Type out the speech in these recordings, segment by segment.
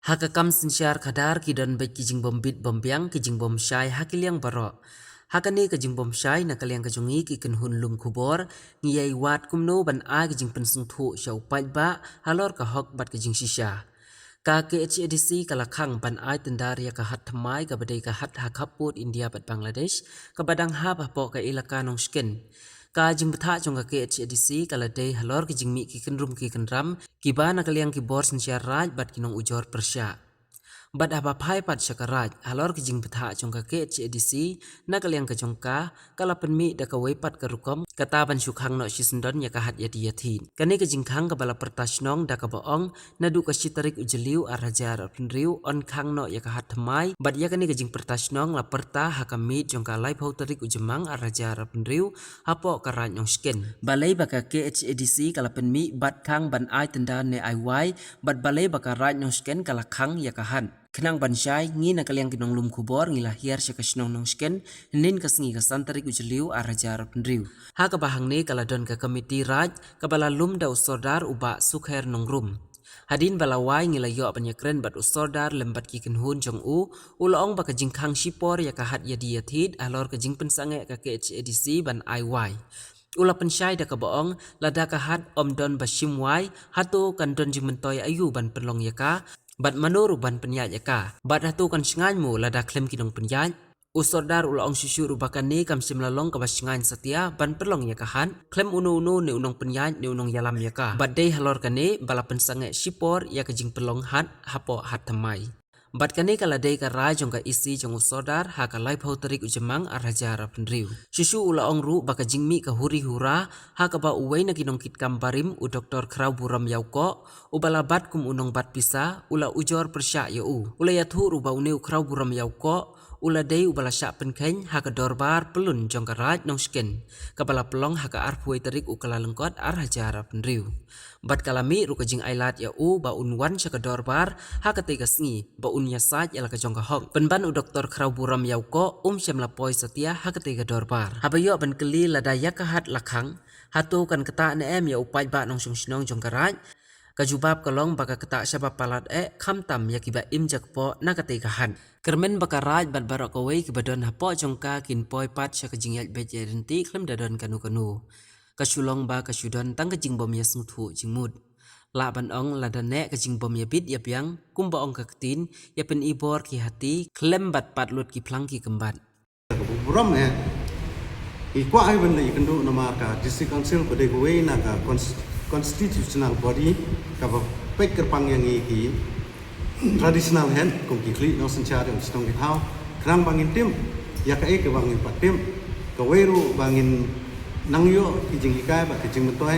Hakakam sinsyar kadar kidon baik kijing bombit bombyang kijing bom syai hakiliang barok. Hakani kijing bom syai nakaliang kajungi kiken hun lum kubor ngiyai wat kumno ban a kijing pensung thu syau ba halor ka hok bat kijing shisha. Ka KHADC kalakang ban ai tendar ya ka hat thamai ka badai ka hat hakaput India bat Bangladesh ka badang ha bapo ka ilaka nong skin. Ka jing betha jong ka KHADC kala day halor ki jing mi ki kenrum ki kenram ki ba nakaliang ki bor sinsyar raj bat kinong ujor persya. Bad apa pai pat syakaraj halor ki jing betha jong ka KHADC nakaliang ka jong ka kala penmi da ka wepat ka rukom kata ban syukhang no sisendon ya ka hat ya diathin. Kani ka jing khang ka bala pertasnong da ka baong nadu ka sitarik ujeliu arajar penriu on khang no ya ka hat thamai bad ya kani ka jing pertasnong la perta hakamit jong ka lai phau tarik ujemang arajar penriu hapo ka raj nong skin. Balai baka KHADC kala penmi bad khang ban ai tenda ne ai wai bad balai baka raj nong skin kala khang ya ka han. Kenang bansyai ngi nakaliang kinong lum kubor ngi lahir siya kasinong nong sken nin kasengi kasantarik ujeliu arajar pendriu. Ha kabahang ni kaladon ka komiti raj kabala lum da usordar uba sukher nong rum. Hadin balawai ngi layo apanyakren bat usordar lembat kikin hun jong ulaong baka jingkang shipor ya kahat ya diathid alor ka jing pensange ka KHADC ban IY. Ula pensyai da kabaong lada kahat omdon basimwai hatu kandon jing mentoy ayu ban penlong yaka bat manuru ban penyat yaka bat hatu kan sengan mu lada klem kinong penyat usordar ulaong syusyu rubakan ni kam simlalong ka basengan setia ban perlong yakahan klem unu ni unong penyat ni unong yalam yaka bat day halor kani bala pensange sipor ya kajing pelong hat hapo hat tamai. Bat kani kala day ka rajong ka isi jong usordar ha ka lai phau tarik ujemang arajar penriu. Syusyu ulaong ru baka jingmi ka huri hura ha ka ba uway na kinong kitkam barim u Dr. Krau Buram Yauko u bala bat kum unong bat pisa ula ujor persya ya u. Ula yathu ru ba uneu Krau Buram Yauko ula day ubala syak penkeng ha ka dorbar pelun jong ka raj nong sken kabala pelong ha ka arpuai tarik u kala lengkot arajar penriu. Bat kalami ru ka jing ailat ya u ba unwan sya ka dorbar ha ka tegas ngi ba unya saj ya la ka jong ka hok penban u Dr. Krau Buram Yauko syam lapoi setia ha ka tega dorbar habayo ban keli lada ya ka hat lakhang hatu kan kata ne em ya upai ba nong sung jong ka raj kajubab kalong baka kata syabab palat khamtam ya kiba im jakpo na ka tega han. Kermen baka raj bat barok away kibadon hapo jongka kin poi pat sya kajing yat bet renti klem dadon kanu kasulong ba kasudon tang kajing bom ya sungthu jingmud la ban ong la dane kajing bom ya bit ya piang kumba ong kaktin ya pen ibor ki hati klem bat pat lut ki plang ki kembat buram ikwa ai ban lai kandu nama ka district council pada gowe na ka constitutional body ka ba pek kerpang yang iki traditional hand kum ki kli no senchar yang stong ki thau krang bangin tim ya ka ke bangin patim ka weru bangin nangyo ki jing ka ba ki jing mentoy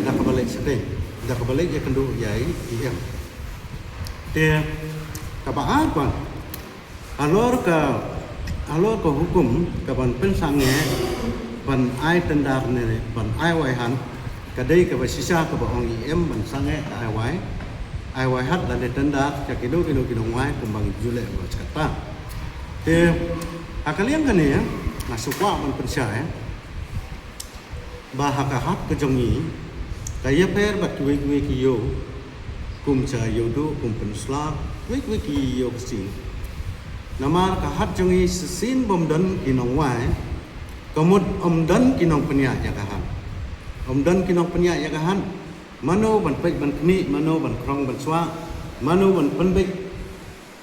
da ka balik sedeng da ka balik ya kandu yai iya te ka ba akwan alor ka hukum ka ban pensange ban ai tendar ne ban ai wai han ka dei ka ba sisa ka ba ong im ban sange ai wai hat dan de tendar ka kino wai kumbang jule ba chata te akaliang kan ya nasukwa ban pensya ba hakahat ka jongi kaya per ba kuwe ki yo kum cha yo do kum pensla kuwe ki yo si namar ka hat jongi sin bom dan kinong wai kamut dan kinong penya ya kahan dan kinong penya ya kahan mano ban pek ban kni mano ban krong ban swa mano ban penbek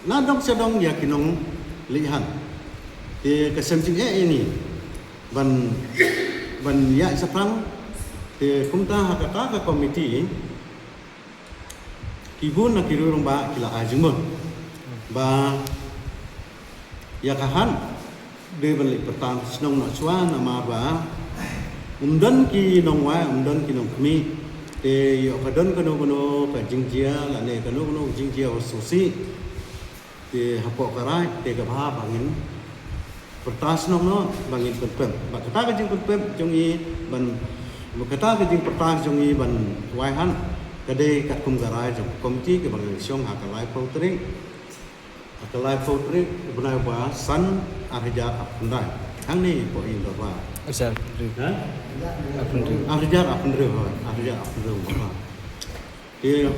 na dong sedong ya kinong lihan te kasemjing ini ban ya sapang te kumta hakata ka komiti kibun na kirurong ba kila ajungon ba ya kahan de balik petang senong nak swa nama ba umdan ki nong wa umdan ki nong kmi te yo kadon kano ka jingjia la ne kano jingjia susi te hapo karai te ka bha bangin pertas nong no bangin pem ba kata ka jing pem jongi ban kata ka jing pertas jongi ban wai han kade kat kum garai jong komiti ke bangin syong hakalai potring akalai potring benai ba san arja apundai hang ni po in ba asal arja apundai ba dia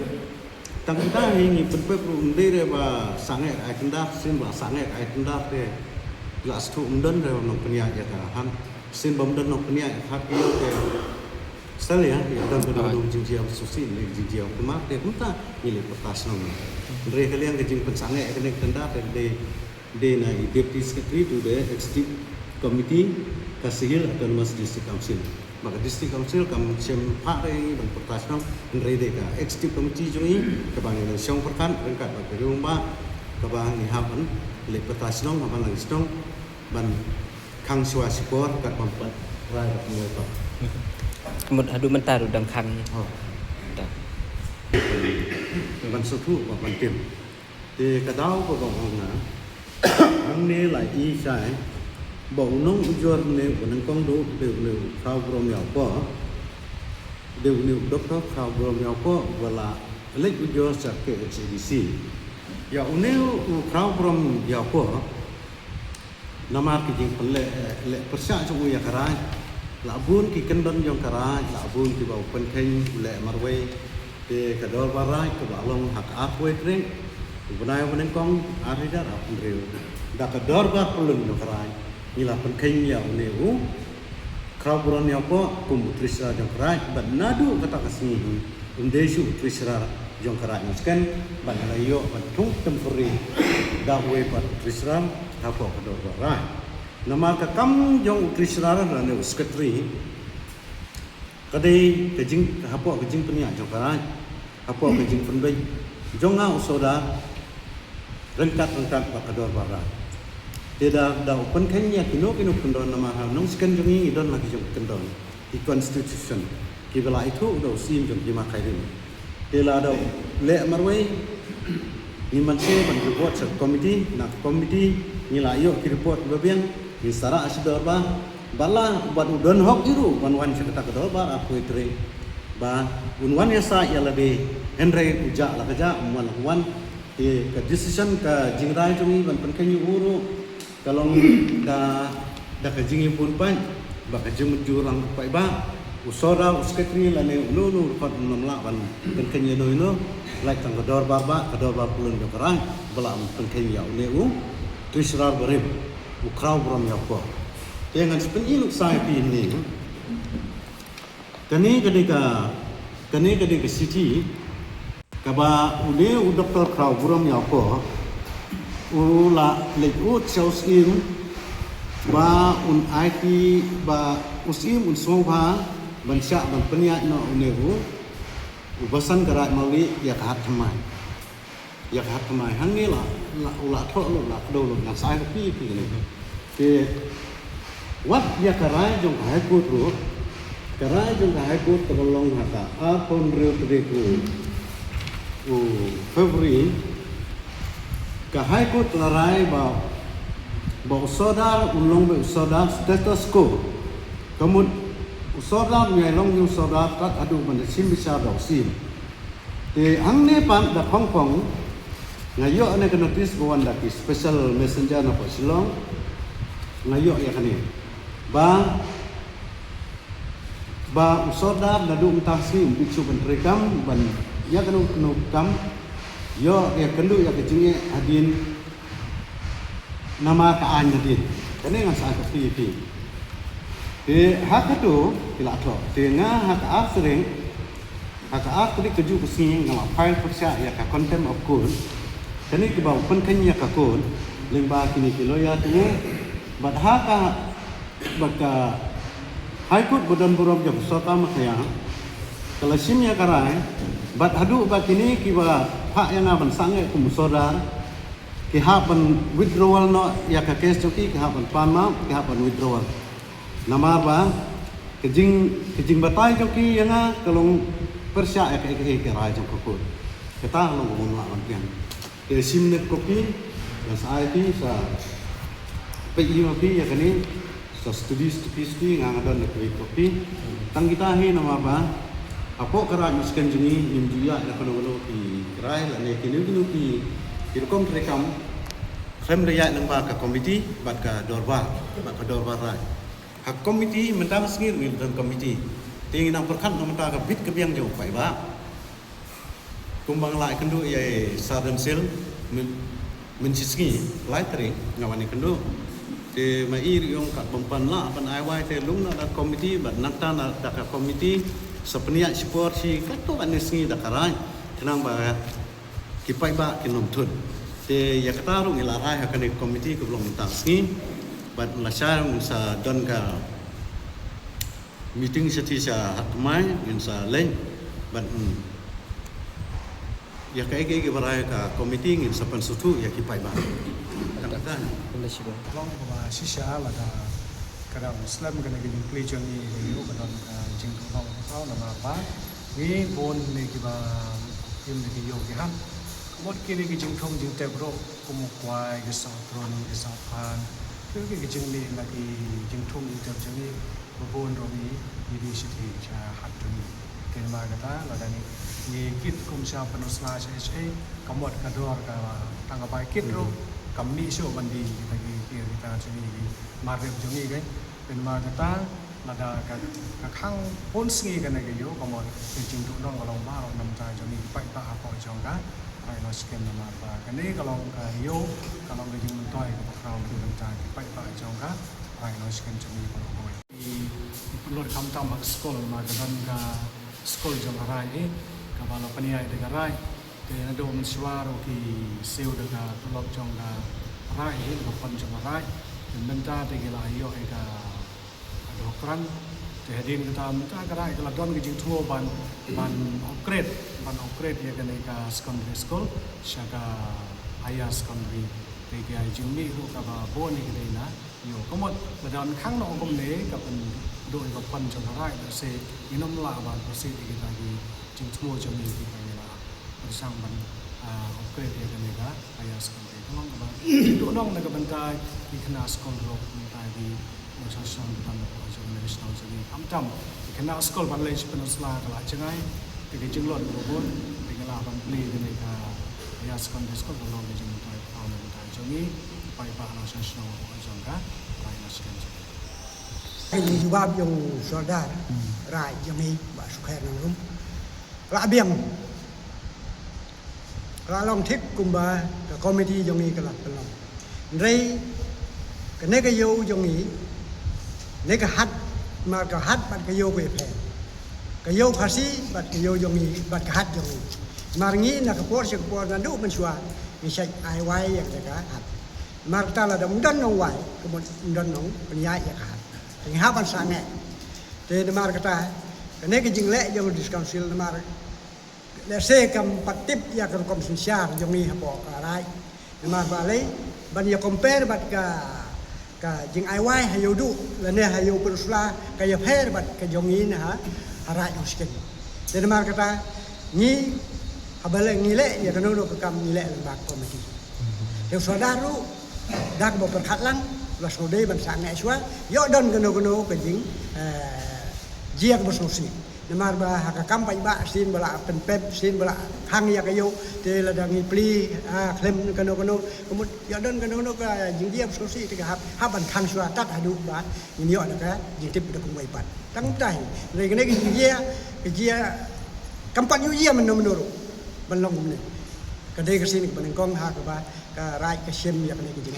tang kita hingi penpe undere ba sange ai kendak sin ba sange ai kendak te las tu umdan re no penia ya ka han sin bom dan no penia ha pi te sel ya dan do jinjia susi le jinjia kuma te kunta ile pertas no re kalian ke jing pensange kene kendak de na deputy secretary to the executive committee kasihil autonomous district council maka district council kam sem pak re ban pertas no re de ka executive committee jui ka bang le siong perkan rengkat ba rumba ka bang ni hapan le pertas no hapan lang stong ban khang swa support kat pampat rai ba mulai pa mut adu mentar udang khang oh ban sutu ba ban tim te ka dau ko gong hong na ang ne lai i sai bộ nông ujor ne bonang kong do de ne khao brom yaw ko de ne doktor khao brom yaw ko wala lek ujor sa ke CDC ya une u khao brom yaw ko nama ki jing pelle le persa chu ya karai la bun ki kendon jong karai la bun ki bau pen khen le marwe te kador barai ka balong hak atwe treng bunai bonang kong arida apun reu da kador ba pulun no karai ila penting ya uneu kraburan ya po kumutrisra jong karai ban nadu kata kasih undesu trisra jong karai maskan ban layo ban tung temporary da we pat trisra hapo kador barai nama ka kam jong trisra ra ne secretary kadai kejing hapo kejing penia jong karai hapo kejing penbai jonga usoda rengkat ba kador barai tidak ada open kenya kino kendon nama hal nong sekan jungi idon lagi jong kendon di constitution kibela itu udah usim jong lima kairin tidak ada le marway ni manse ban report sa committee nak committee ni layo ki report babiang ni sara asidor ba bala ban udon hok iru ban wan sa kata kedol ba aku itre ba unwan ya sa ya labe henry uja la kaja wan ke decision ka jingrai jungi ban penkenyu uru kalau dah kejingi pun pan, baka jemut jurang pai ba, usora usketri lane ulu kot namlaban penkenya no ino, like tang kador bar pulun dokaran, belam penkenya uleu, trisrar berib, ukraw bram yakko. Dengan sepen iluk sai pi ni. Kani ketika city kaba uleu doktor kraw bram yakko. Ula lekut sausim ba un IT ba usim un soba ban sya ban peniat no unehu ubasan garat mawi ya kahat thamai hangi la ula tho lo la do lo na sai pi ni ke wat ya karai jong hai ku ru karai jong hai ku tolong hata a pon reu treku February kahai ko tlarai ba usodar ulong be usodar status quo kamut usodar ngai long yu usodar kat adu man sim bisa do sim te angne pan da Hong Kong ngayo ane ka notice go anda ki special messenger na pasilong ngayo ya kani ba usodar nadu mtasi bicu ban rekam ban ya kanu kam yo ya kendu ya kecingnya adin nama kaan adin kene ngan sa pi de hak tu ila to de nga hak asring hak asri keju kusi ngama file persia ya ka contempt of court kene ke bau pen kenya ka kon lemba kini kilo ya tu bad haka baka high court bodan burom jam sota makya kalau simnya karai bad hadu bakini kiba hak yang aban sange kum sodar ki hapan withdrawal no ya ka case joki ki hapan panma ki hapan withdrawal nama ba kejing batai joki yang kalong persya ya ke rai jok ko kita long ngom la ban ke simne kopi dan IT sa PIOP ya kani sa studi ngangadon ke kopi tang kita he nama ba apo kara miskan jini nimjuya na kono ki rai la ne kinu ki kom rekam krem raya nang ba ka komiti bat ka dorba rai hak komiti mentang sengir wil dan komiti ting nang perkan mentang ka bit kebiang jauh pai ba kumbang lai kendu ye Southern Sil mencisngi lai tering ngawani kendu te mai yong kat bompan la pan ai wai te lung na komiti bat nakta na da komiti sapnia support si kato anisngi da karai tenang ba kipai ba kinom thun te yakata rung ilarai hakani komiti ku belum tasngi bat lasar sa don ka meeting seti sa hatmai in sa leng bat ya kai ke barai ka komiti ngin sapan sutu ya kipai ba katakan Boleh sih bang. Long ba sisya la da kadang Islam kana gi play jong ni yu kadang jing tu long sao na ma ba ni bon ni ki ba im ni yo ki han mot ki ni gi jing thong jing te bro kum kwai gi sa tron gi sa pan tu gi jing ni la ki jing thong jing te jing ni bon ro ni di sithi cha hat tu ni ke ma ga ta la da ni kit kum sa panusla sa kamot kador ka tangga bai kit ro kami show bandi bagi kita sini di market jongi kan dan marketa lada kakang pun sengi kan lagi yo kamu kencing tu dong kalau mau nam ta jongi pai pa apa jongga ai no scan nama apa kan ni kalau yo kalau kencing mentoi kalau tu nam ta pai pa jongga ai no scan jongi kalau boy di perlu kam tam sekolah marketa ka sekolah jong arai ni kalau paniai de arai na do man swaro ki seu daga tulok jong ga rai he ko pon jong rai men ta te ge la yo e ga do kran te hedin ta men ta ga rai ga don ge jing thuo ban upgrade ye ga ne ka secondary school shaka aya secondary te ge ai jing mi ru ka ba bo ni ge na yo ko mot da don khang no gom ne ka pen do ga pon jong rai da se inom la ba ko se ge ta gi jing thuo jong ni ki sang ban upgrade ya kan ya ayah sekolah itu orang kan itu orang nak bentai di kena sekolah rock bentai di nasional depan macam nasional jadi amcam di kena sekolah ban lagi penuslah kalau cengai di jenglot bobon di kena ban beli kan ya ayah sekolah kalau di jenglot tahun bentai jadi pai pak nasional macam kan ayah nasional ini jawab yang saudara rai jami pak sukher nang labiang Kalong thik kumba ka committee jongi kala pelong rei ka ne ka yo jongi ne ka hat ma ka hat bat ka yo we phe ka yo phasi bat ka yo jongi bat ka hat jongi marngi na ka por se por na du man swa ni sai ai wai ya ka hat mar ta la dam dan nong wai ka mon dan nong pnya ya ka hat ni ha ban sa ne te de mar ka ta ka ne ka jing le jong discouncil mar le se kam patip ya kam kom sincere jongi hapo karai ma balai ban ya compare bat ka jing ai wai hayo du la ne hayo persula ka ya pher bat ka jongi na harai usken de ma kata ni habale ngile ya kanu no kam ngile bak komiti de saudara dak bo perhatlang la sode ban sang eswa yo don kanu ka jing jiak bosnosi Nemar ba haka kampai ba sin bala pen pep sin bala hang ya kayo te la dangi pli klem kano kemud ya don kano ka jing dia sosi te hab haban khang swa tat hadu ba ni yo ka jing tip da kumai pat tang tai le kene jing dia kampan yu dia menuru ban long ne ka de ka sin ban kong ha ka ba ka rai ka shem ya kene jing